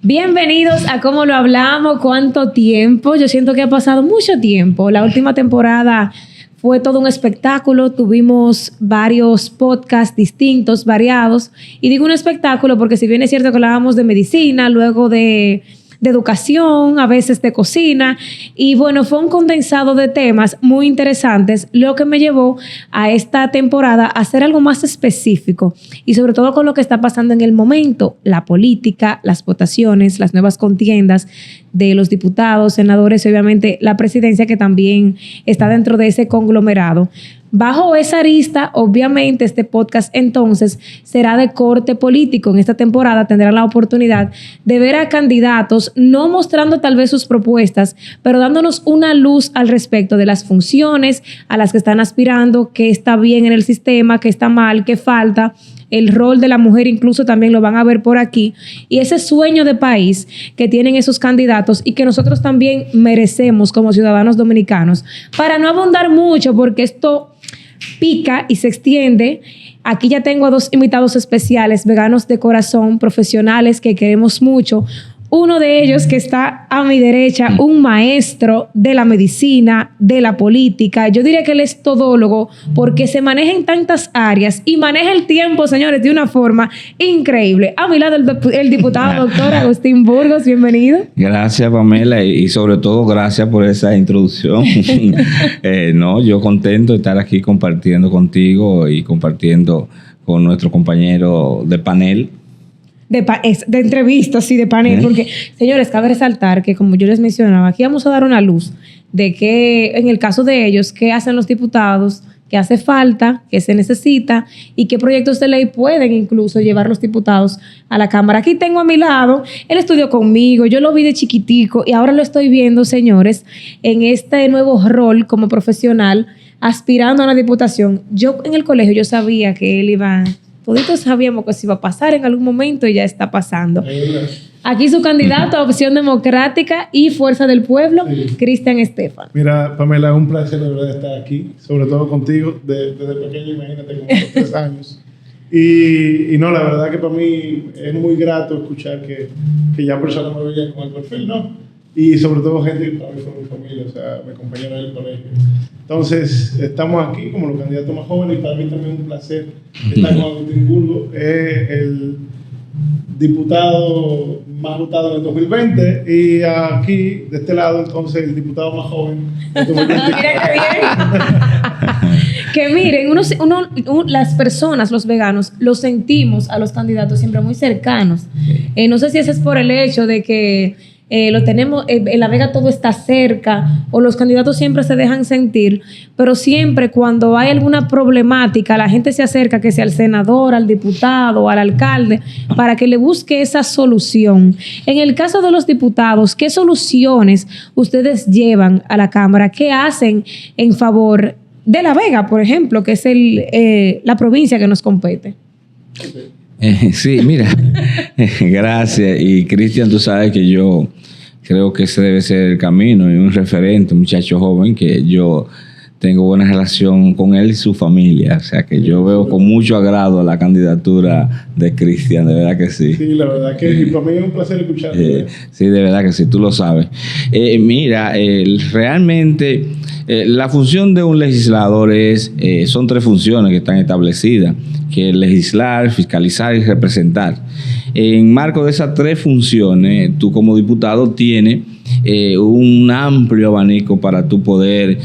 Bienvenidos a Cómo lo hablamos. ¿Cuánto tiempo? Yo siento que ha pasado mucho tiempo. La última temporada fue todo un espectáculo. Tuvimos varios podcasts distintos, variados. Y digo un espectáculo porque si bien es cierto que hablábamos de medicina, luego de educación, a veces de cocina. Y bueno, fue un condensado de temas muy interesantes, lo que me llevó a esta temporada a hacer algo más específico y sobre todo con lo que está pasando en el momento, la política, las votaciones, las nuevas contiendas de los diputados, senadores y obviamente la presidencia que también está dentro de ese conglomerado. Bajo esa arista, obviamente, este podcast entonces será de corte político. En esta temporada tendrán la oportunidad de ver a candidatos, no mostrando tal vez sus propuestas, pero dándonos una luz al respecto de las funciones a las que están aspirando, qué está bien en el sistema, qué está mal, qué falta. El rol de la mujer incluso también lo van a ver por aquí. Y ese sueño de país que tienen esos candidatos y que nosotros también merecemos como ciudadanos dominicanos. Para no abundar mucho, porque esto pica y se extiende, aquí ya tengo a dos invitados especiales, veganos de corazón, profesionales que queremos mucho. Uno de ellos que está a mi derecha, un maestro de la medicina, de la política. Yo diría que él es todólogo porque se maneja en tantas áreas y maneja el tiempo, señores, de una forma increíble. A mi lado el diputado doctor Agustín Burgos, bienvenido. Gracias, Pamela, y sobre todo gracias por esa introducción. Yo contento de estar aquí compartiendo contigo y compartiendo con nuestro compañero de panel. De entrevistas y de panel, porque, señores, cabe resaltar que, como yo les mencionaba, aquí vamos a dar una luz de que, en el caso de ellos, qué hacen los diputados, qué hace falta, qué se necesita y qué proyectos de ley pueden incluso llevar los diputados a la Cámara. Aquí tengo a mi lado, él estudió conmigo, yo lo vi de chiquitico y ahora lo estoy viendo, señores, en este nuevo rol como profesional, aspirando a una diputación. Yo en el colegio, yo sabía que él iba... Toditos sabíamos que se iba a pasar en algún momento y ya está pasando. Aquí su candidato a Opción Democrática y Fuerza del Pueblo, sí. Cristian Estefan. Mira, Pamela, es un placer de verdad estar aquí, sobre todo contigo, desde pequeño, imagínate, como 3 años. Y no, la verdad que para mí es muy grato escuchar que ya personas me veían con el perfil, ¿no? Y sobre todo gente que para mí fue mi familia, o sea, mis compañeros del colegio. Entonces, estamos aquí como los candidatos más jóvenes y para mí también es un placer estar con Agustín Burgos. Es el diputado más votado en el 2020 y aquí, de este lado, entonces, el diputado más joven en 2020. Mira qué bien. Que miren, las personas, los veganos, los sentimos a los candidatos siempre muy cercanos. No sé si ese es por el hecho de que lo tenemos, en La Vega todo está cerca, o los candidatos siempre se dejan sentir, pero siempre cuando hay alguna problemática, la gente se acerca, que sea al senador, al diputado, al alcalde, para que le busque esa solución. En el caso de los diputados, ¿qué soluciones ustedes llevan a la Cámara? ¿Qué hacen en favor de La Vega, por ejemplo, que es la provincia que nos compete? Sí, mira, gracias. Y Cristian, tú sabes que yo creo que ese debe ser el camino y un referente, un muchacho joven que yo tengo buena relación con él y su familia. O sea que yo veo con mucho agrado la candidatura de Cristian, de verdad que sí. Sí, la verdad que para mí es un placer escucharte. Sí, de verdad que sí, tú lo sabes. Mira, realmente la función de un legislador son 3 funciones que están establecidas, que es legislar, fiscalizar y representar. En marco de esas 3 funciones, tú como diputado tienes un amplio abanico para tú poder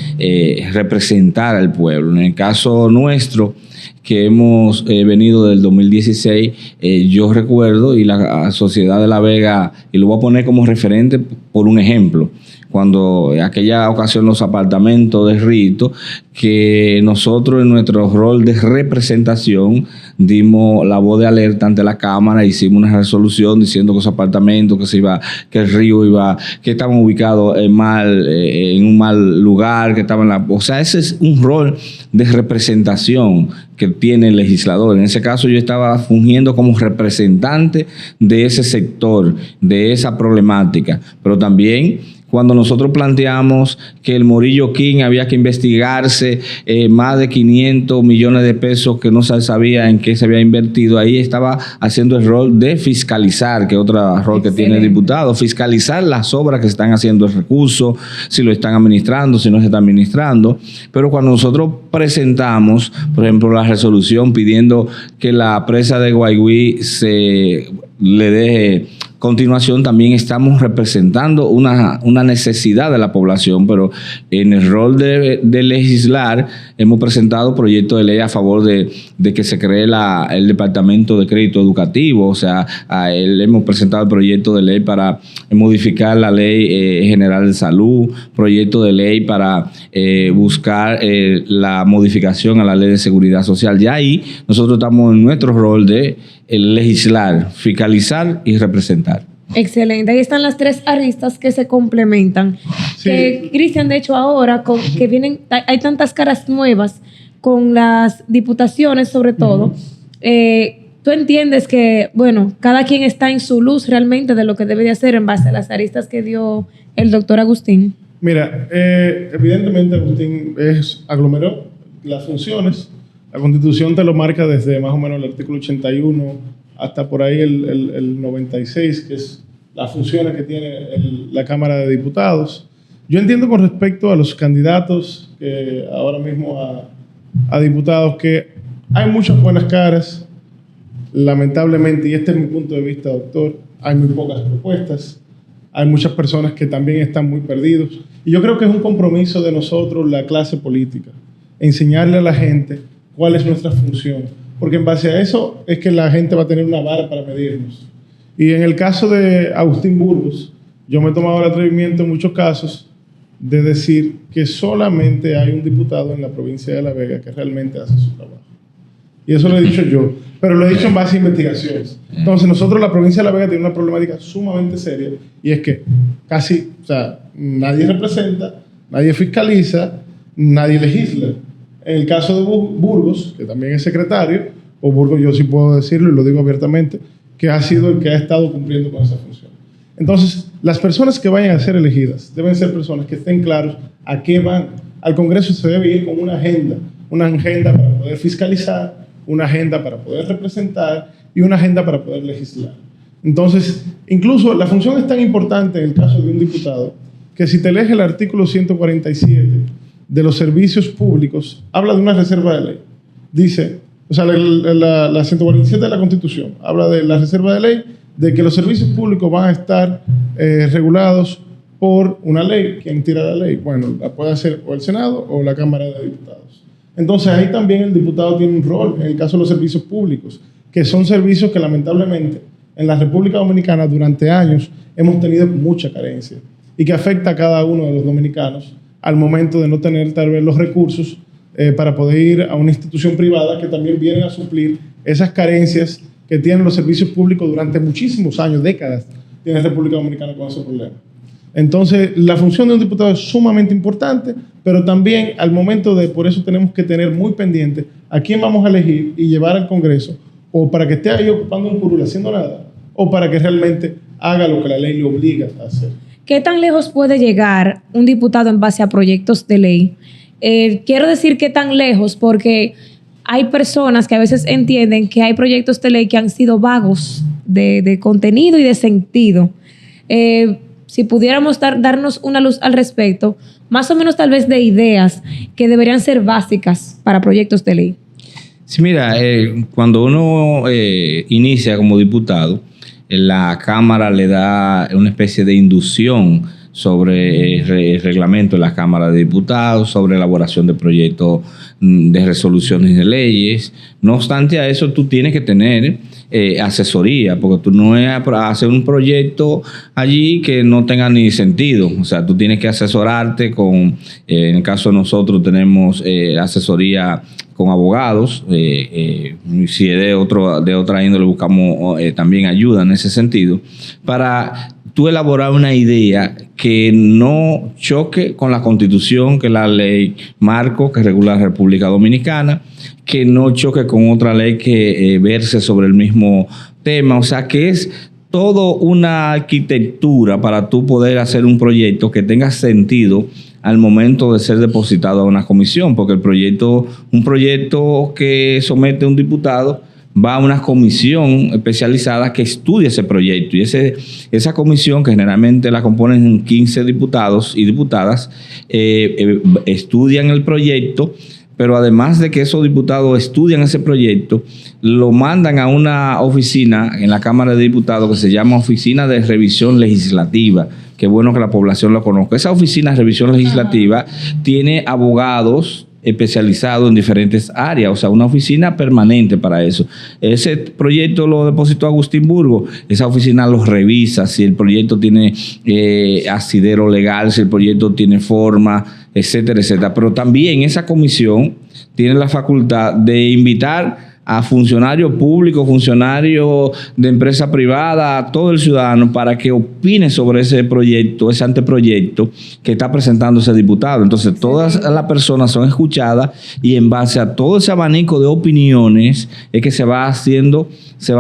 representar al pueblo. En el caso nuestro, que hemos venido del 2016, yo recuerdo, y la sociedad de La Vega, y lo voy a poner como referente por un ejemplo, cuando en aquella ocasión los apartamentos de Rito, que nosotros en nuestro rol de representación dimos la voz de alerta ante la Cámara, hicimos una resolución diciendo que esos apartamentos, que el río iba, que estaban ubicados en un mal lugar, que estaban o sea, ese es un rol de representación que tiene el legislador. En ese caso yo estaba fungiendo como representante de ese sector, de esa problemática, pero también cuando nosotros planteamos que el Morillo King había que investigarse más de 500 millones de pesos que no se sabía en qué se había invertido, ahí estaba haciendo el rol de fiscalizar, que es otro rol que tiene el diputado, fiscalizar las obras que se están haciendo, el recurso, si lo están administrando, si no se está administrando. Pero cuando nosotros presentamos, por ejemplo, la resolución pidiendo que la presa de Guayguí se le deje continuación, también estamos representando una necesidad de la población, pero en el rol de legislar hemos presentado proyectos de ley a favor de que se cree el Departamento de Crédito Educativo. O sea, hemos presentado el proyecto de ley para modificar la Ley General de Salud, proyecto de ley para buscar la modificación a la Ley de Seguridad Social. Ya ahí nosotros estamos en nuestro rol de legislar, fiscalizar y representar. Excelente. Ahí están las tres aristas que se complementan. Sí. Que Cristian, de hecho, ahora que vienen, hay tantas caras nuevas con las diputaciones, sobre todo. Tú entiendes que, bueno, cada quien está en su luz realmente de lo que debe de hacer en base a las aristas que dio el doctor Agustín. Mira, evidentemente Agustín aglomeró las funciones. La Constitución te lo marca desde más o menos el artículo 81 hasta por ahí el 96, que es las funciones que tiene la Cámara de Diputados. Yo entiendo con respecto a los candidatos que ahora mismo a diputados que hay muchas buenas caras, lamentablemente, y este es mi punto de vista, doctor, hay muy pocas propuestas, hay muchas personas que también están muy perdidos, y yo creo que es un compromiso de nosotros, la clase política, enseñarle a la gente cuál es nuestra función, porque en base a eso es que la gente va a tener una vara para medirnos. Y en el caso de Agustín Burgos, yo me he tomado el atrevimiento en muchos casos de decir que solamente hay un diputado en la provincia de La Vega que realmente hace su trabajo. Y eso lo he dicho yo, pero lo he dicho en base a investigaciones. Entonces nosotros, la provincia de La Vega, tiene una problemática sumamente seria, y es que casi, o sea, nadie representa, nadie fiscaliza, nadie legisla. En el caso de Burgos, que también es secretario, o Burgos, yo sí puedo decirlo y lo digo abiertamente, que ha sido el que ha estado cumpliendo con esa función. Entonces, las personas que vayan a ser elegidas deben ser personas que estén claros a qué van. Al Congreso se debe ir con una agenda para poder fiscalizar, una agenda para poder representar y una agenda para poder legislar. Entonces, incluso la función es tan importante en el caso de un diputado que si te lees el artículo 147 de los servicios públicos, habla de una reserva de ley. Dice, o sea, la 147 de la Constitución habla de la reserva de ley, de que los servicios públicos van a estar regulados por una ley. ¿Quién tira la ley? Bueno, la puede hacer o el Senado o la Cámara de Diputados. Entonces, ahí también el diputado tiene un rol en el caso de los servicios públicos, que son servicios que lamentablemente en la República Dominicana durante años hemos tenido mucha carencia y que afecta a cada uno de los dominicanos al momento de no tener tal vez los recursos para poder ir a una institución privada que también vienen a suplir esas carencias que tienen los servicios públicos durante muchísimos años, décadas, tiene la República Dominicana con ese problema. Entonces, la función de un diputado es sumamente importante, pero también al momento por eso tenemos que tener muy pendiente a quién vamos a elegir y llevar al Congreso, o para que esté ahí ocupando un curul haciendo nada, o para que realmente haga lo que la ley le obliga a hacer. ¿Qué tan lejos puede llegar un diputado en base a proyectos de ley? Quiero decir qué tan lejos porque hay personas que a veces entienden que hay proyectos de ley que han sido vagos de contenido y de sentido. Si pudiéramos darnos una luz al respecto, más o menos tal vez de ideas que deberían ser básicas para proyectos de ley. Sí, mira, cuando uno inicia como diputado, la Cámara le da una especie de inducción sobre el reglamento de la Cámara de Diputados, sobre elaboración de proyectos de resoluciones de leyes. No obstante a eso, tú tienes que tener asesoría, porque tú no es hacer un proyecto allí que no tenga ni sentido. O sea, tú tienes que asesorarte con, en el caso de nosotros tenemos asesoría con abogados, si es de otra índole buscamos también ayuda en ese sentido, para tú elaborar una idea que no choque con la Constitución, que es la ley marco que regula la República Dominicana, que no choque con otra ley que verse sobre el mismo tema, o sea, que es toda una arquitectura para tú poder hacer un proyecto que tenga sentido al momento de ser depositado a una comisión, porque un proyecto que somete un diputado va a una comisión especializada que estudia ese proyecto, y esa comisión, que generalmente la componen 15 diputados y diputadas, estudian el proyecto. Pero además de que esos diputados estudian ese proyecto, lo mandan a una oficina en la Cámara de Diputados que se llama Oficina de Revisión Legislativa. Qué bueno que la población lo conozca. Esa oficina de revisión legislativa tiene abogados especializados en diferentes áreas, o sea, una oficina permanente para eso. Ese proyecto lo depositó Agustín Burgos, esa oficina lo revisa, si el proyecto tiene asidero legal, si el proyecto tiene forma, etcétera, etcétera. Pero también esa comisión tiene la facultad de invitar a funcionarios públicos, funcionarios de empresa privada, a todo el ciudadano, para que opine sobre ese proyecto, ese anteproyecto que está presentando ese diputado. Entonces, todas las personas son escuchadas, y en base a todo ese abanico de opiniones es que se va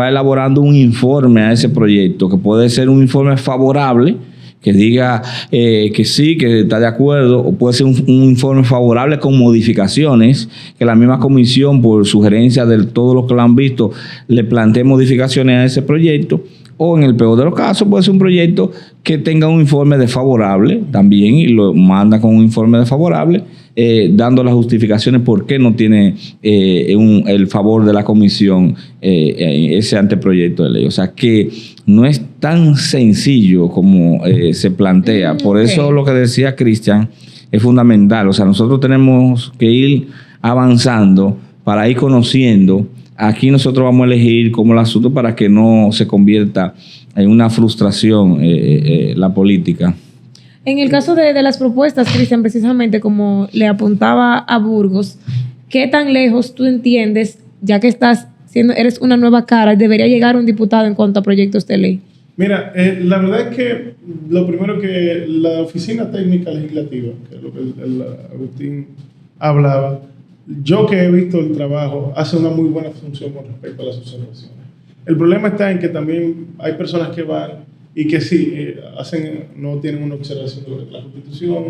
elaborando un informe a ese proyecto, que puede ser un informe favorable, que diga que sí, que está de acuerdo, o puede ser un informe favorable con modificaciones, que la misma comisión, por sugerencia de todos los que lo han visto, le plantee modificaciones a ese proyecto, o en el peor de los casos puede ser un proyecto que tenga un informe desfavorable también, y lo manda con un informe desfavorable, dando las justificaciones por qué no tiene el favor de la comisión ese anteproyecto de ley. O sea que no es tan sencillo como se plantea. Por eso lo que decía Cristian es fundamental. O sea, nosotros tenemos que ir avanzando para ir conociendo. Aquí nosotros vamos a elegir como el asunto para que no se convierta en una frustración la política. En el caso de las propuestas, Cristian, precisamente como le apuntaba a Burgos, ¿qué tan lejos tú entiendes, ya que eres una nueva cara, debería llegar un diputado en cuanto a proyectos de ley? Mira, la verdad es que lo primero que la Oficina Técnica Legislativa, que es lo que el Agustín hablaba, yo que he visto el trabajo, hace una muy buena función con respecto a las observaciones. El problema está en que también hay personas que van y que sí, no tienen una observación de lo que es la Constitución,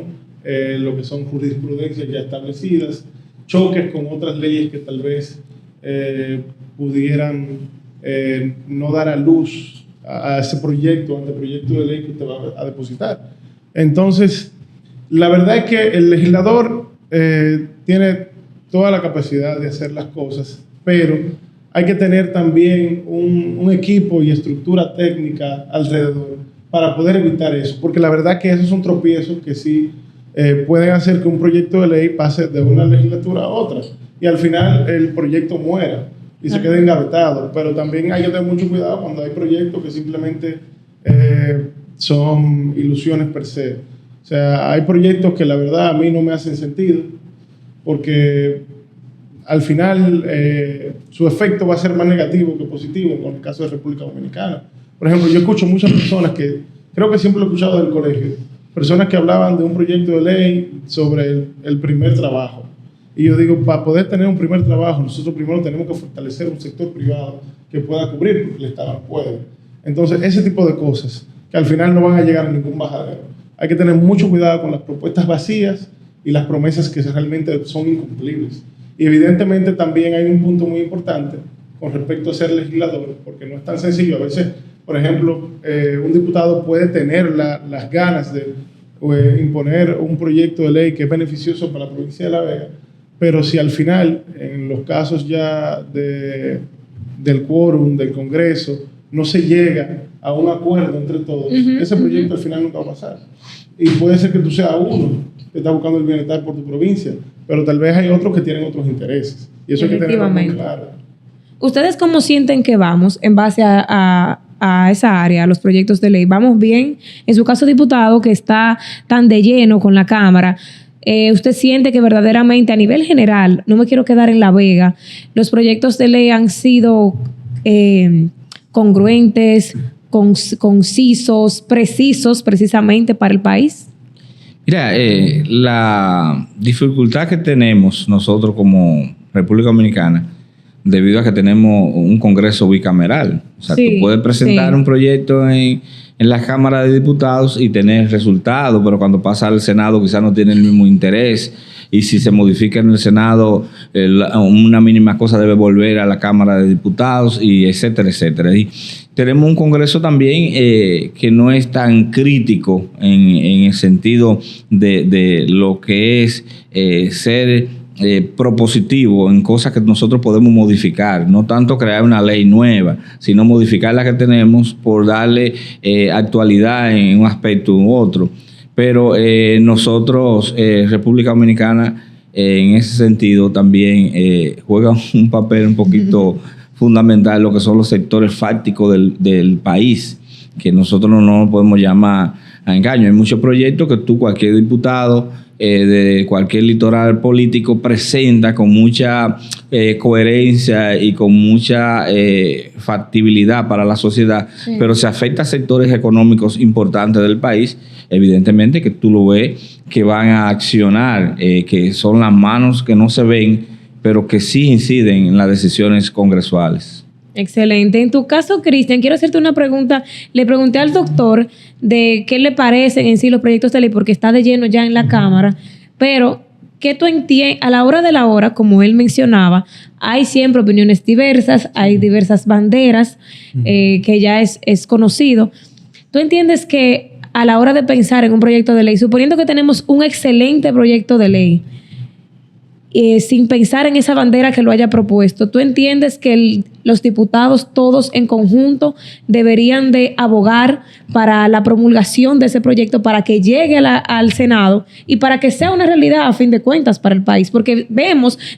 lo que son jurisprudencias ya establecidas, choques con otras leyes que tal vez pudieran no dar a luz a ese anteproyecto de ley que usted va a depositar. Entonces, la verdad es que el legislador tiene toda la capacidad de hacer las cosas, pero hay que tener también un equipo y estructura técnica alrededor para poder evitar eso, porque la verdad que esos son tropiezos que sí pueden hacer que un proyecto de ley pase de una legislatura a otra y al final el proyecto muera y se quede engavetado. Pero también hay que tener mucho cuidado cuando hay proyectos que simplemente son ilusiones per se. O sea, hay proyectos que la verdad a mí no me hacen sentido, porque al final su efecto va a ser más negativo que positivo, con el caso de República Dominicana. Por ejemplo, yo escucho muchas personas que, creo que siempre lo he escuchado del colegio, personas que hablaban de un proyecto de ley sobre el primer trabajo. Y yo digo, para poder tener un primer trabajo, nosotros primero tenemos que fortalecer un sector privado que pueda cubrir, porque el Estado no puede. Entonces, ese tipo de cosas, que al final no van a llegar a ningún bajadero. Hay que tener mucho cuidado con las propuestas vacías y las promesas que realmente son incumplibles. Y evidentemente también hay un punto muy importante con respecto a ser legislador, porque no es tan sencillo. A veces, por ejemplo, un diputado puede tener las ganas de imponer un proyecto de ley que es beneficioso para la provincia de La Vega, pero si al final, en los casos ya del quórum, del Congreso, no se llega a un acuerdo entre todos, ese proyecto al final nunca va a pasar. Y puede ser que tú seas uno que está buscando el bienestar por tu provincia, pero tal vez hay otros que tienen otros intereses. Y eso hay que tenerlo muy claro. ¿Ustedes cómo sienten que vamos en base a esa área, a los proyectos de ley? ¿Vamos bien? En su caso, diputado, que está tan de lleno con la Cámara, ¿usted siente que verdaderamente a nivel general, no me quiero quedar en La Vega, los proyectos de ley han sido congruentes, concisos, precisos precisamente para el país? Mira, la dificultad que tenemos nosotros como República Dominicana debido a que tenemos un Congreso bicameral. O sea, Sí, tú puedes presentar sí. un proyecto en la Cámara de Diputados y tener resultados, pero cuando pasa al Senado quizás no tiene el mismo interés. Y si se modifica en el Senado, una mínima cosa debe volver a la Cámara de Diputados, y etcétera, etcétera. Y tenemos un Congreso también que no es tan crítico en el sentido de lo que es ser propositivo en cosas que nosotros podemos modificar, no tanto crear una ley nueva, sino modificar la que tenemos por darle actualidad en un aspecto u otro. Pero nosotros, República Dominicana, en ese sentido también juega un papel un poquito fundamental en lo que son los sectores fácticos del país, que nosotros no podemos llamar a engaño. Hay muchos proyectos que cualquier diputado de cualquier litoral político presenta con mucha coherencia y con mucha factibilidad para la sociedad, sí. Pero se afecta a sectores económicos importantes del país, evidentemente que tú lo ves que van a accionar, que son las manos que no se ven, pero que sí inciden en las decisiones congresuales. Excelente. En tu caso, Cristian, quiero hacerte una pregunta. Le pregunté al doctor de qué le parecen en sí los proyectos de ley, porque está de lleno ya en la Cámara, pero ¿qué tú entiendes? A la hora de la hora, como él mencionaba, hay siempre opiniones diversas, hay diversas banderas, que ya es conocido. ¿Tú entiendes que a la hora de pensar en un proyecto de ley, suponiendo que tenemos un excelente proyecto de ley, sin pensar en esa bandera que lo haya propuesto, ¿tú entiendes que los diputados todos en conjunto deberían de abogar para la promulgación de ese proyecto, para que llegue al Senado y para que sea una realidad a fin de cuentas para el país? Porque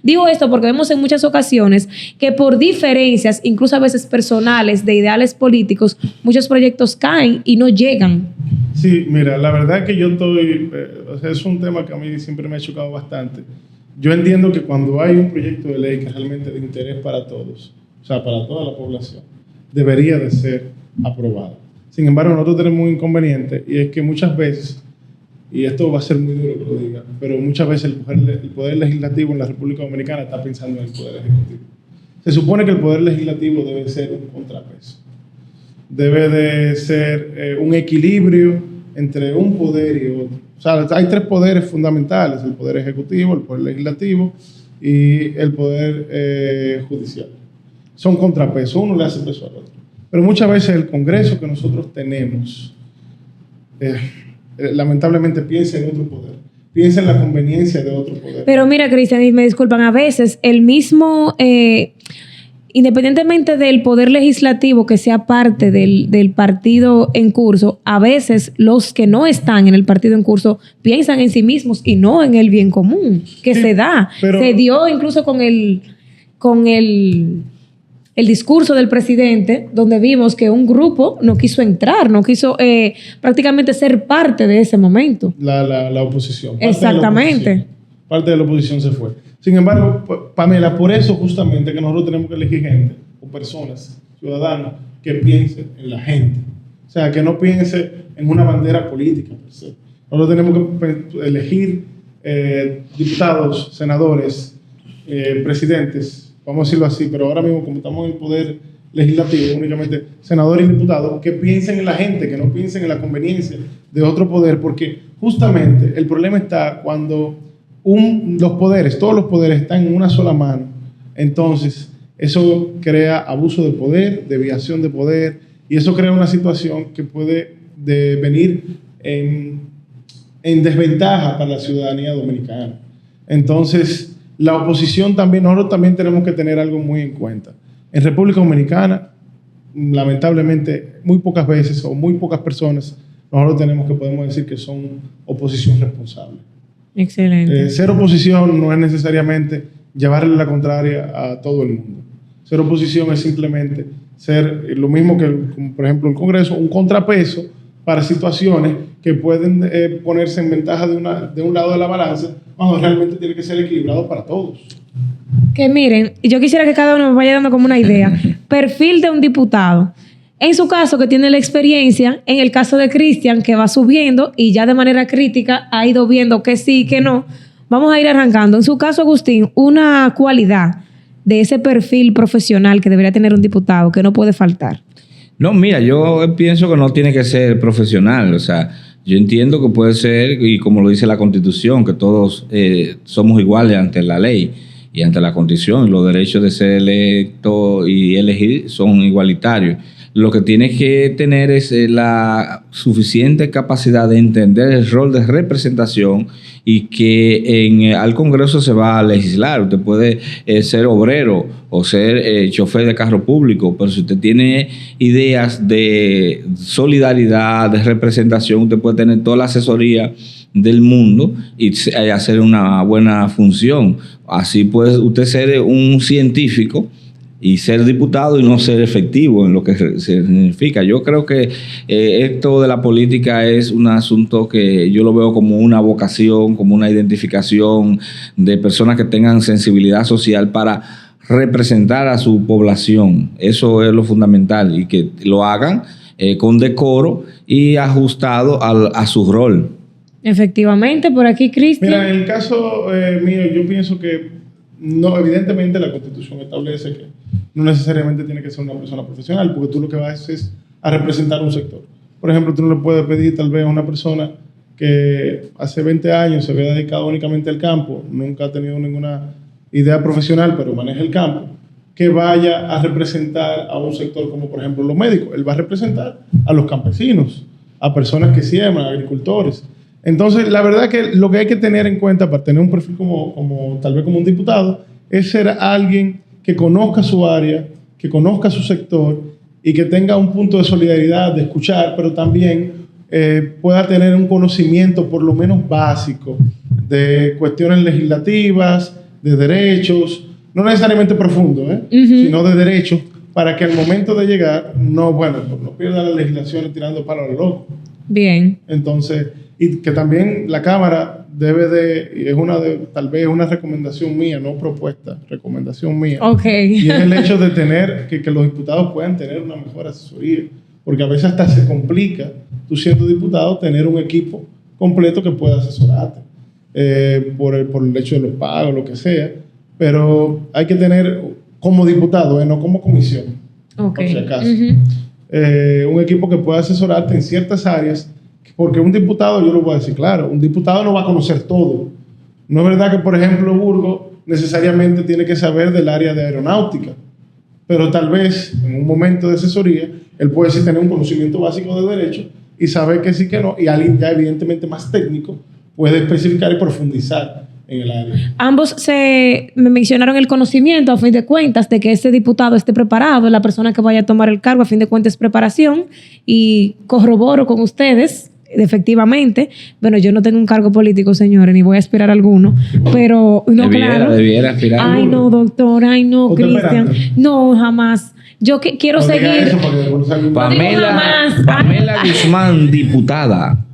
digo esto porque vemos en muchas ocasiones que por diferencias, incluso a veces personales, de ideales políticos, muchos proyectos caen y no llegan. Sí, mira, la verdad es que yo es un tema que a mí siempre me ha chocado bastante. Yo entiendo que cuando hay un proyecto de ley que es realmente de interés para todos, o sea, para toda la población, debería de ser aprobado. Sin embargo, nosotros tenemos un inconveniente, y es que muchas veces, y esto va a ser muy duro que lo diga, pero muchas veces el poder legislativo en la República Dominicana está pensando en el poder ejecutivo. Se supone que el poder legislativo debe ser un contrapeso. Debe de ser un equilibrio entre un poder y otro. O sea, hay tres poderes fundamentales: el poder ejecutivo, el poder legislativo y el poder judicial. Son contrapesos, uno le hace peso al otro. Pero muchas veces el Congreso que nosotros tenemos, lamentablemente piensa en otro poder, piensa en la conveniencia de otro poder. Pero mira, Cristian, y me disculpan, a veces el mismo... independientemente del poder legislativo que sea parte del partido en curso, a veces los que no están en el partido en curso piensan en sí mismos y no en el bien común que sí, se dio incluso con el discurso del presidente, donde vimos que un grupo no quiso entrar, no quiso prácticamente ser parte de ese momento. La oposición. Exactamente. Parte de la oposición se fue. Sin embargo, Pamela, por eso justamente que nosotros tenemos que elegir gente o personas, ciudadanos, que piensen en la gente. O sea, que no piense en una bandera política per se. Nosotros tenemos que elegir diputados, senadores, presidentes, vamos a decirlo así, pero ahora mismo como estamos en el poder legislativo, únicamente senadores y diputados, que piensen en la gente, que no piensen en la conveniencia de otro poder, porque justamente el problema está cuando todos los poderes están en una sola mano. Entonces, eso crea abuso de poder, desviación de poder, y eso crea una situación que puede venir en desventaja para la ciudadanía dominicana. Entonces, la oposición también, nosotros también tenemos que tener algo muy en cuenta. En República Dominicana, lamentablemente, muy pocas veces o muy pocas personas, nosotros podemos decir que son oposición responsable. Excelente. Ser oposición no es necesariamente llevarle la contraria a todo el mundo. Ser oposición es simplemente ser lo mismo que, por ejemplo, el Congreso, un contrapeso para situaciones que pueden ponerse en ventaja de un lado de la balanza, cuando realmente tiene que ser equilibrado para todos. Que miren, yo quisiera que cada uno me vaya dando como una idea. Perfil de un diputado. En su caso, que tiene la experiencia, en el caso de Cristian, que va subiendo y ya de manera crítica ha ido viendo que sí, que no. Vamos a ir arrancando. En su caso, Agustín, una cualidad de ese perfil profesional que debería tener un diputado, que no puede faltar? No, mira, yo pienso que no tiene que ser profesional, o sea, yo entiendo que puede ser, y como lo dice la Constitución, que todos somos iguales ante la ley y ante la Constitución, y los derechos de ser electo y elegir son igualitarios. Lo que tienes que tener es la suficiente capacidad de entender el rol de representación y que al Congreso se va a legislar. Usted puede ser obrero o ser chofer de carro público, pero si usted tiene ideas de solidaridad, de representación, usted puede tener toda la asesoría del mundo y hacer una buena función. Así puede usted ser un científico y ser diputado y no ser efectivo en lo que significa. Yo creo que esto de la política es un asunto que yo lo veo como una vocación, como una identificación de personas que tengan sensibilidad social para representar a su población. Eso es lo fundamental, y que lo hagan con decoro y ajustado a su rol. Efectivamente, por aquí, Cristian. Mira, en el caso mío, yo pienso que no, evidentemente la Constitución establece que no necesariamente tiene que ser una persona profesional, porque tú lo que vas es a representar un sector. Por ejemplo, tú no le puedes pedir tal vez a una persona que hace 20 años se había dedicado únicamente al campo, nunca ha tenido ninguna idea profesional, pero maneja el campo, que vaya a representar a un sector como, por ejemplo, los médicos. Él va a representar a los campesinos, a personas que siembran, agricultores. Entonces, la verdad que lo que hay que tener en cuenta para tener un perfil como tal vez como un diputado es ser alguien que conozca su área, que conozca su sector y que tenga un punto de solidaridad, de escuchar, pero también pueda tener un conocimiento por lo menos básico de cuestiones legislativas, de derechos, no necesariamente profundo, sino de derechos, para que al momento de llegar no pierda las legislaciones tirando palo a lo loco. Bien. Entonces, y que también la Cámara debe de, tal vez una recomendación mía, no propuesta, recomendación mía. Ok. Y es el hecho de tener, que los diputados puedan tener una mejor asesoría, porque a veces hasta se complica, tú siendo diputado, tener un equipo completo que pueda asesorarte, por el hecho de los pagos, lo que sea, pero hay que tener como diputado, no como comisión, Ok. por si acaso, un equipo que pueda asesorarte en ciertas áreas. Porque un diputado, yo lo voy a decir claro, un diputado no va a conocer todo. No es verdad que, por ejemplo, Burgos necesariamente tiene que saber del área de aeronáutica, pero tal vez en un momento de asesoría, él puede sí tener un conocimiento básico de derecho y saber que sí, que no, y alguien ya evidentemente más técnico puede especificar y profundizar en el área. Ambos me mencionaron el conocimiento, a fin de cuentas, de que ese diputado esté preparado, la persona que vaya a tomar el cargo, a fin de cuentas, es preparación, y corroboro con ustedes. Efectivamente, bueno, yo no tengo un cargo político, señores, ni voy a aspirar a alguno, pero no, Debiera aspirar. Ay, no, doctor, ay, no, Cristian. No, jamás. Yo quiero seguir. Pamela Guzmán, diputada.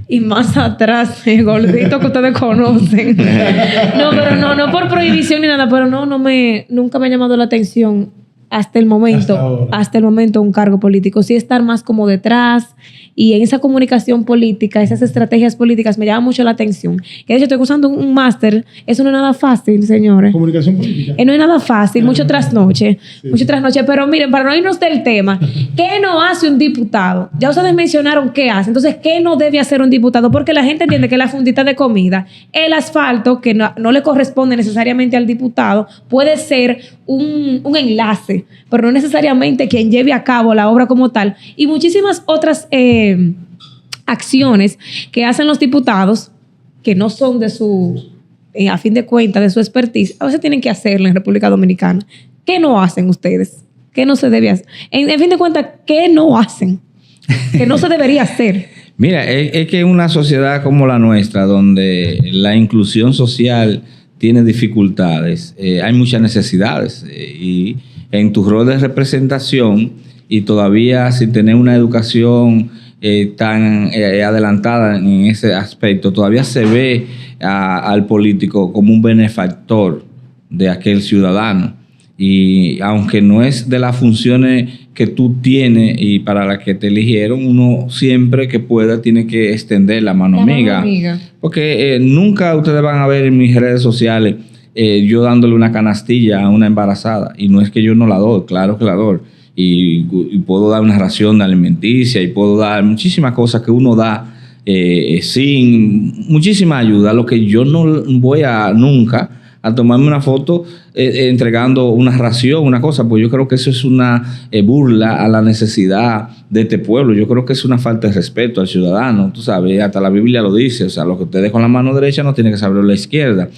Y más atrás, el gordito que ustedes conocen. No, pero no por prohibición ni nada, pero nunca me ha llamado la atención hasta el momento un cargo político. Sí, estar más como detrás, y en esa comunicación política, esas estrategias políticas me llama mucho la atención. Que de hecho estoy usando un máster. Eso no es nada fácil, señores. Comunicación política. No es nada fácil, mucho trasnoche. Pero miren, para no irnos del tema, ¿qué no hace un diputado? Ya ustedes mencionaron qué hace. Entonces, ¿qué no debe hacer un diputado? Porque la gente entiende que la fundita de comida, el asfalto, que no le corresponde necesariamente al diputado, puede ser un enlace, pero no necesariamente quien lleve a cabo la obra como tal. Y muchísimas otras acciones que hacen los diputados que no son de su, a fin de cuentas, de su expertise, a veces tienen que hacerlo en República Dominicana. ¿Qué no hacen ustedes? ¿Qué no se debe hacer? En fin de cuentas, ¿qué no hacen? Que no se debería hacer. Mira, es que una sociedad como la nuestra, donde la inclusión social tiene dificultades, hay muchas necesidades, y en tu rol de representación, y todavía sin tener una educación tan adelantada en ese aspecto, todavía se ve al político como un benefactor de aquel ciudadano. Y aunque no es de las funciones que tú tienes y para las que te eligieron, uno siempre que pueda tiene que extender la mano amiga. Porque nunca ustedes van a ver en mis redes sociales yo dándole una canastilla a una embarazada. Y no es que yo no la doy, claro que la doy. Y puedo dar una ración alimenticia y puedo dar muchísimas cosas que uno da sin muchísima ayuda. Lo que yo no voy a nunca a tomarme una foto entregando una ración, una cosa, pues yo creo que eso es una burla a la necesidad de este pueblo. Yo creo que es una falta de respeto al ciudadano, tú sabes, hasta la Biblia lo dice, o sea, lo que usted deja con la mano derecha no tiene que saberlo la izquierda.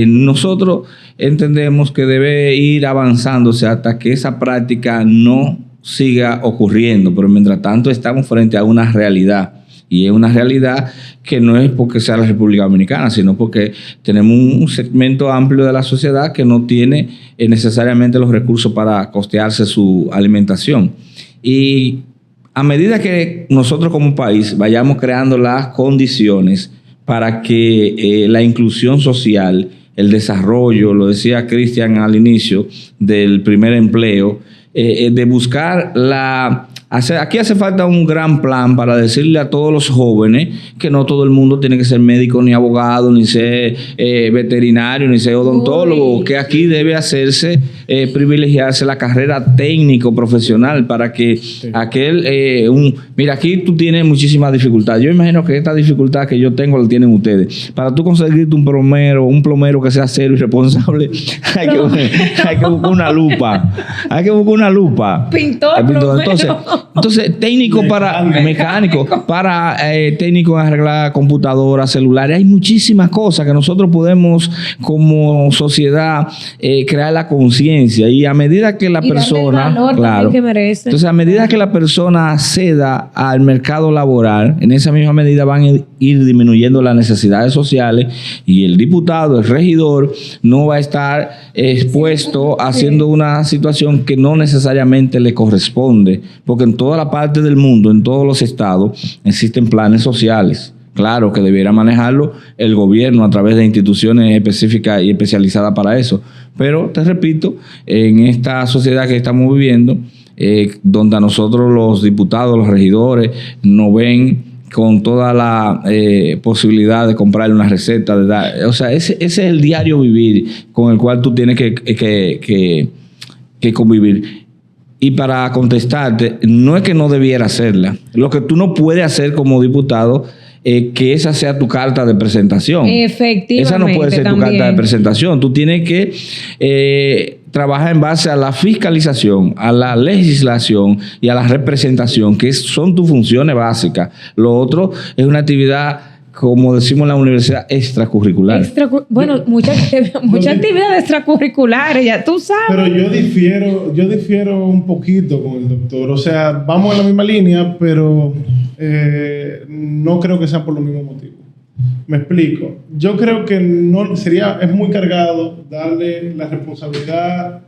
Nosotros entendemos que debe ir avanzándose hasta que esa práctica no siga ocurriendo, pero mientras tanto estamos frente a una realidad. Y es una realidad que no es porque sea la República Dominicana, sino porque tenemos un segmento amplio de la sociedad que no tiene necesariamente los recursos para costearse su alimentación. Y a medida que nosotros como país vayamos creando las condiciones para que la inclusión social, el desarrollo, lo decía Cristian al inicio, del primer empleo, de buscar aquí hace falta un gran plan para decirle a todos los jóvenes que no todo el mundo tiene que ser médico, ni abogado, ni ser veterinario, ni ser odontólogo, que aquí debe hacerse, privilegiarse la carrera técnico profesional para que mira, aquí tú tienes muchísimas dificultades. Yo imagino que esta dificultad que yo tengo la tienen ustedes. Para tú conseguirte un plomero que sea serio y responsable, hay que buscar una lupa. Hay que buscar una lupa. Pintor. Entonces, técnico para mecánico, para técnico en arreglar computadoras, celulares. Hay muchísimas cosas que nosotros podemos como sociedad crear la conciencia, y a medida que la persona, claro, que merece. Entonces a medida que la persona acceda al mercado laboral, en esa misma medida van a ir disminuyendo las necesidades sociales, y el diputado, el regidor, no va a estar expuesto haciendo una situación que no necesariamente le corresponde, porque en toda la parte del mundo, en todos los estados, existen planes sociales. Claro que debiera manejarlo el gobierno a través de instituciones específicas y especializadas para eso. Pero te repito, en esta sociedad que estamos viviendo, donde a nosotros los diputados, los regidores, nos ven con toda la posibilidad de comprarle una receta, de dar, o sea, ese es el diario vivir con el cual tú tienes que convivir. Y para contestarte, no es que no debiera hacerla. Lo que tú no puedes hacer como diputado es que esa sea tu carta de presentación. Efectivamente. Esa no puede ser también tu carta de presentación. Tú tienes que trabajar en base a la fiscalización, a la legislación y a la representación, que son tus funciones básicas. Lo otro es una actividad, como decimos en la universidad, extracurricular. Muchas actividades extracurriculares, ya tú sabes. Pero yo difiero un poquito con el doctor. O sea, vamos en la misma línea, pero no creo que sean por los mismos motivos. Me explico. Yo creo que es muy cargado darle la responsabilidad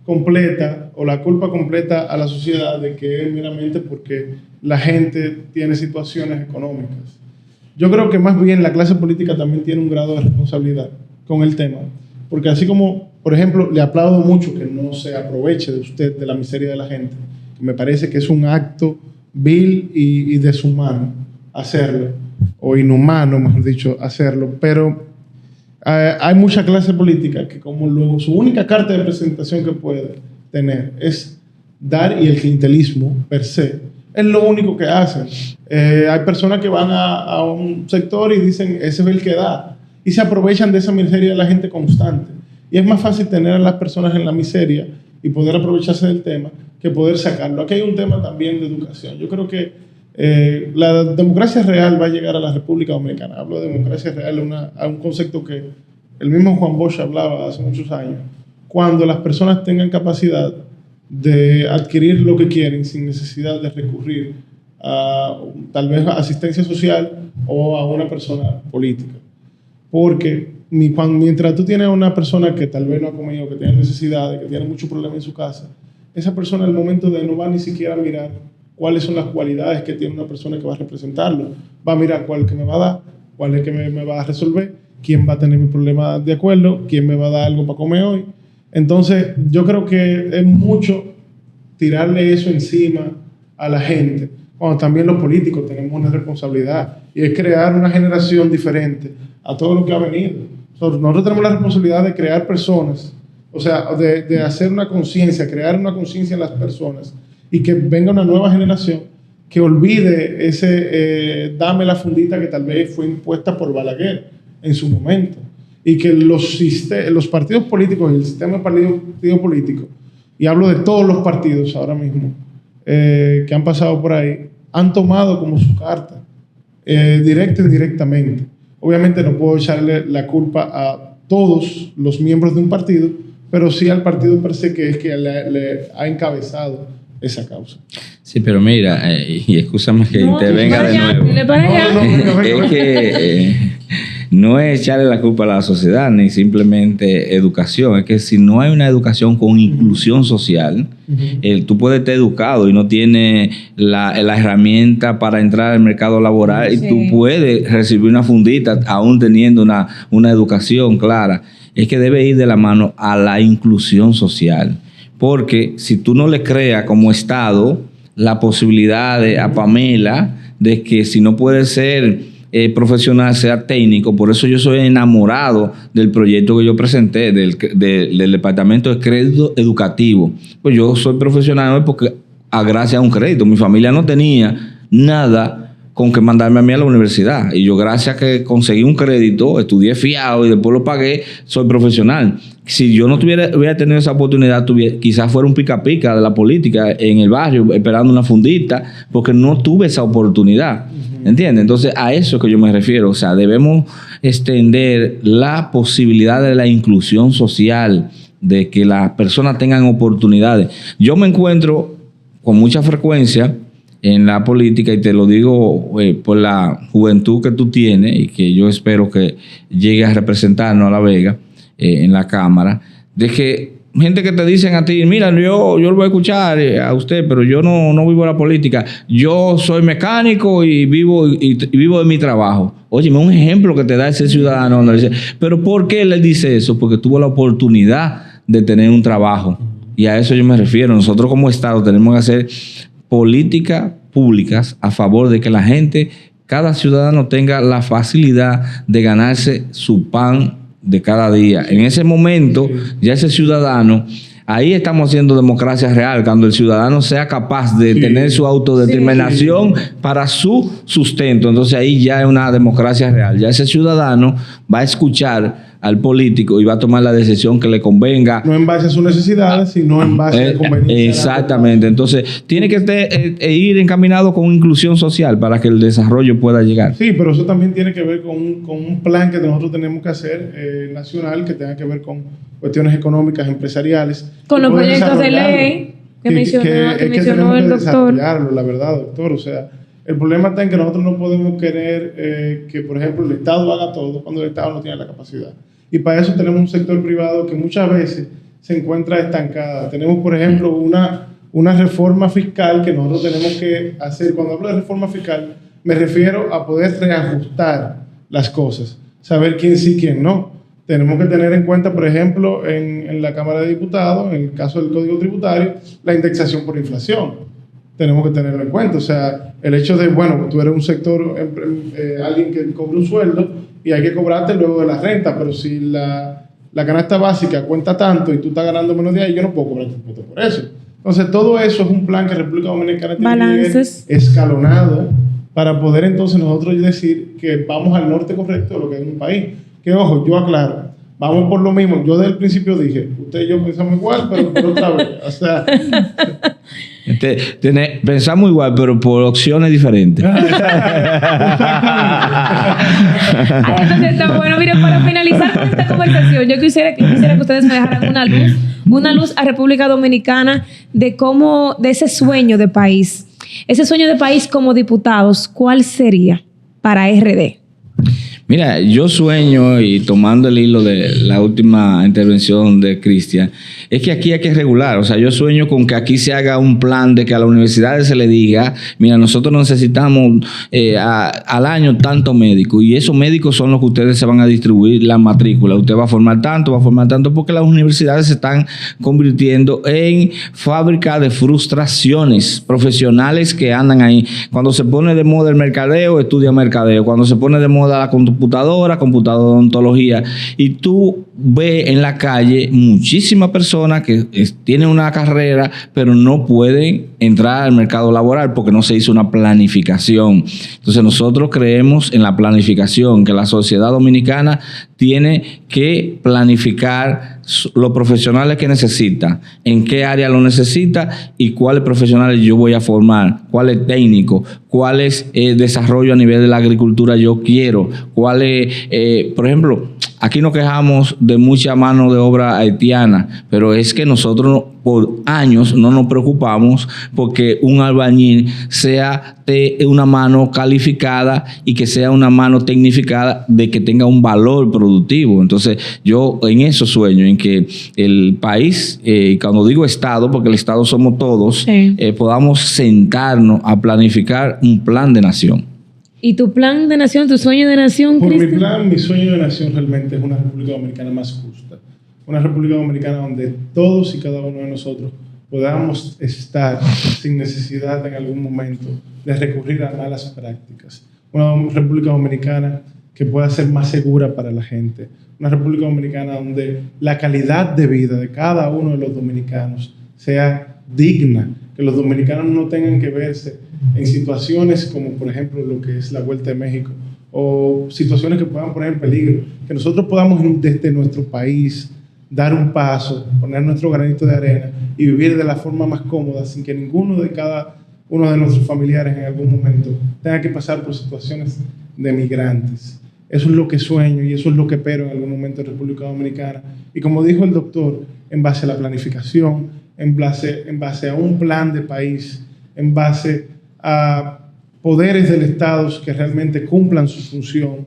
completa o la culpa completa a la sociedad de que es meramente porque la gente tiene situaciones económicas. Yo creo que más bien la clase política también tiene un grado de responsabilidad con el tema, porque así como, por ejemplo, le aplaudo mucho que no se aproveche de usted de la miseria de la gente, que me parece que es un acto vil y deshumano hacerlo, o inhumano, mejor dicho, hacerlo, pero hay mucha clase política que como luego su única carta de presentación que puede tener es dar, y el clientelismo per se es lo único que hacen. Hay personas que van a un sector y dicen, ese es el que da, y se aprovechan de esa miseria de la gente constante. Y es más fácil tener a las personas en la miseria y poder aprovecharse del tema que poder sacarlo. Aquí hay un tema también de educación. Yo creo que la democracia real va a llegar a la República Dominicana. Hablo de democracia real a un concepto que el mismo Juan Bosch hablaba hace muchos años. Cuando las personas tengan capacidad de adquirir lo que quieren sin necesidad de recurrir a tal vez a asistencia social o a una persona política. Porque mientras tú tienes a una persona que tal vez no ha comido, que tiene necesidades, que tiene muchos problemas en su casa, esa persona al momento de no va ni siquiera a mirar cuáles son las cualidades que tiene una persona que va a representarlo. Va a mirar cuál es que me va a dar, cuál es que me va a resolver, quién va a tener mi problema de acuerdo, quién me va a dar algo para comer hoy. Entonces, yo creo que es mucho tirarle eso encima a la gente, cuando también los políticos tenemos una responsabilidad, y es crear una generación diferente a todo lo que ha venido. Nosotros tenemos la responsabilidad de crear personas, o sea, de hacer una conciencia, crear una conciencia en las personas y que venga una nueva generación que olvide ese dame la fundita que tal vez fue impuesta por Balaguer en su momento. Y que los partidos políticos y el sistema de partido político, y hablo de todos los partidos ahora mismo que han pasado por ahí, han tomado como su carta, directa e indirectamente. Obviamente no puedo echarle la culpa a todos los miembros de un partido, pero sí al partido per se, que es que le ha encabezado esa causa. Sí, pero mira, y escúchame que intervenga de nuevo. Es que no es echarle la culpa a la sociedad, ni simplemente educación. Es que si no hay una educación con inclusión social, tú puedes estar educado y no tienes la herramienta para entrar al mercado laboral, y tú puedes recibir una fundita aún teniendo una educación clara. Es que debe ir de la mano a la inclusión social. Porque si tú no le creas como Estado la posibilidad a Pamela de que si no puede ser profesional, sea técnico. Por eso yo soy enamorado del proyecto que yo presenté, del Departamento de Crédito Educativo. Pues yo soy profesional porque gracias a un crédito. Mi familia no tenía nada con que mandarme a mí a la universidad. Y yo, gracias a que conseguí un crédito, estudié fiado y después lo pagué, soy profesional. Si yo no hubiera tenido esa oportunidad, quizás fuera un pica-pica de la política en el barrio, esperando una fundita, porque no tuve esa oportunidad. ¿Entiendes? Entonces, a eso es que yo me refiero. O sea, debemos extender la posibilidad de la inclusión social, de que las personas tengan oportunidades. Yo me encuentro con mucha frecuencia en la política, y te lo digo por la juventud que tú tienes y que yo espero que llegue a representarnos a La Vega en la Cámara, de que gente que te dicen a ti, mira, yo lo voy a escuchar a usted, pero yo no vivo la política, yo soy mecánico y vivo de mi trabajo. Óyeme, un ejemplo que te da ese ciudadano donde dice, pero ¿por qué él dice eso? Porque tuvo la oportunidad de tener un trabajo, y a eso yo me refiero. Nosotros como Estado tenemos que hacer políticas públicas a favor de que la gente, cada ciudadano tenga la facilidad de ganarse su pan de cada día. En ese momento, ya ese ciudadano, ahí estamos haciendo democracia real, cuando el ciudadano sea capaz de tener su autodeterminación para su sustento. Entonces ahí ya es una democracia real. Ya ese ciudadano va a escuchar al político y va a tomar la decisión que le convenga. No en base a sus necesidades, sino en base a conveniencia. Exactamente. Entonces, tiene que ir encaminado con inclusión social para que el desarrollo pueda llegar. Sí, pero eso también tiene que ver con un plan que nosotros tenemos que hacer nacional, que tenga que ver con cuestiones económicas, empresariales. Con los proyectos de ley que mencionó el doctor. La verdad, doctor. O sea, el problema está en que nosotros no podemos querer que, por ejemplo, el Estado haga todo cuando el Estado no tiene la capacidad. Y para eso tenemos un sector privado que muchas veces se encuentra estancada. Tenemos, por ejemplo, una reforma fiscal que nosotros tenemos que hacer. Cuando hablo de reforma fiscal, me refiero a poder reajustar las cosas, saber quién sí, quién no. Tenemos que tener en cuenta, por ejemplo, en la Cámara de Diputados, en el caso del Código Tributario, la indexación por inflación. Tenemos que tenerlo en cuenta. O sea, el hecho de, bueno, tú eres un sector, alguien que cobra un sueldo y hay que cobrarte luego de la renta, pero si la canasta básica cuenta tanto y tú estás ganando menos de ahí, yo no puedo cobrarte impuestos por eso. Entonces, todo eso es un plan que República Dominicana tiene que ir escalonado para poder entonces nosotros decir que vamos al norte correcto de lo que es un país. Que, ojo, yo aclaro, vamos por lo mismo. Yo desde el principio dije, usted y yo pensamos igual, pero por otra vez. O sea... Pensamos igual, pero por opciones diferentes. Entonces está bueno. Miren, para finalizar con esta conversación, yo quisiera que ustedes me dejaran una luz a República Dominicana de ese sueño de país. Ese sueño de país como diputados, ¿cuál sería para RD? Mira, yo sueño, y tomando el hilo de la última intervención de Cristian, es que aquí hay que regular. O sea, yo sueño con que aquí se haga un plan de que a las universidades se le diga, mira, nosotros necesitamos al año tantos médicos, y esos médicos son los que ustedes se van a distribuir la matrícula. Usted va a formar tanto, porque las universidades se están convirtiendo en fábrica de frustraciones profesionales que andan ahí. Cuando se pone de moda el mercadeo, estudia mercadeo. Cuando se pone de moda la computadora odontología, y tú ves en la calle muchísimas personas que tienen una carrera, pero no pueden entrar al mercado laboral porque no se hizo una planificación. Entonces nosotros creemos en la planificación, que la sociedad dominicana tiene que planificar los profesionales que necesita, en qué área lo necesita y cuáles profesionales yo voy a formar, cuáles técnicos, cuáles desarrollo a nivel de la agricultura yo quiero, cuáles, por ejemplo, aquí nos quejamos de mucha mano de obra haitiana, pero es que nosotros por años no nos preocupamos porque un albañil sea de una mano calificada y que sea una mano tecnificada, de que tenga un valor productivo. Entonces yo en eso sueño, en que el país, cuando digo Estado, porque el Estado somos todos, sí, podamos sentarnos a planificar un plan de nación. ¿Y tu plan de nación, tu sueño de nación, Cristian? Mi sueño de nación realmente es una República Dominicana más justa. Una República Dominicana donde todos y cada uno de nosotros podamos estar sin necesidad en algún momento de recurrir a malas prácticas. Una República Dominicana que pueda ser más segura para la gente. Una República Dominicana donde la calidad de vida de cada uno de los dominicanos sea digna. Que los dominicanos no tengan que verse en situaciones como, por ejemplo, lo que es la Vuelta de México, o situaciones que puedan poner en peligro. Que nosotros podamos, desde nuestro país, dar un paso, poner nuestro granito de arena y vivir de la forma más cómoda, sin que ninguno de cada uno de nuestros familiares en algún momento tenga que pasar por situaciones de migrantes. Eso es lo que sueño y eso es lo que espero en algún momento en República Dominicana. Y como dijo el doctor, en base a la planificación, en base a un plan de país, en base a poderes del Estado que realmente cumplan su función,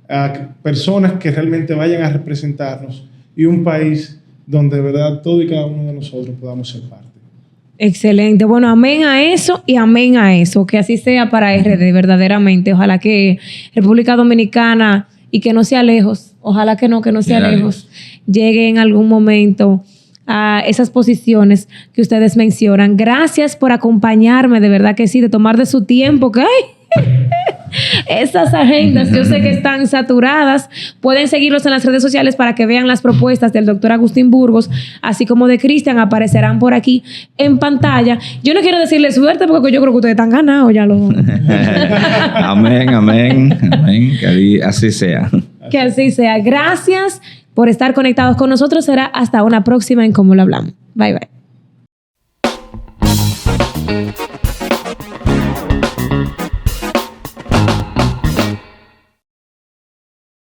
a personas que realmente vayan a representarnos, y un país donde de verdad todo y cada uno de nosotros podamos ser parte. Excelente. Bueno, amén a eso y amén a eso. Que así sea para RD, verdaderamente. Ojalá que República Dominicana, y que no sea lejos, ojalá que no sea lejos, llegue en algún momento a esas posiciones que ustedes mencionan. Gracias por acompañarme, de verdad que sí, de tomar de su tiempo, que esas agendas yo sé que están saturadas. Pueden seguirlos en las redes sociales para que vean las propuestas del doctor Agustín Burgos, así como de Cristian, aparecerán por aquí en pantalla. Yo no quiero decirles suerte porque yo creo que ustedes están ganados ya los amén, que así sea. Que así sea. Gracias por estar conectados con nosotros. Será hasta una próxima en Cómo lo hablamos. Bye, bye.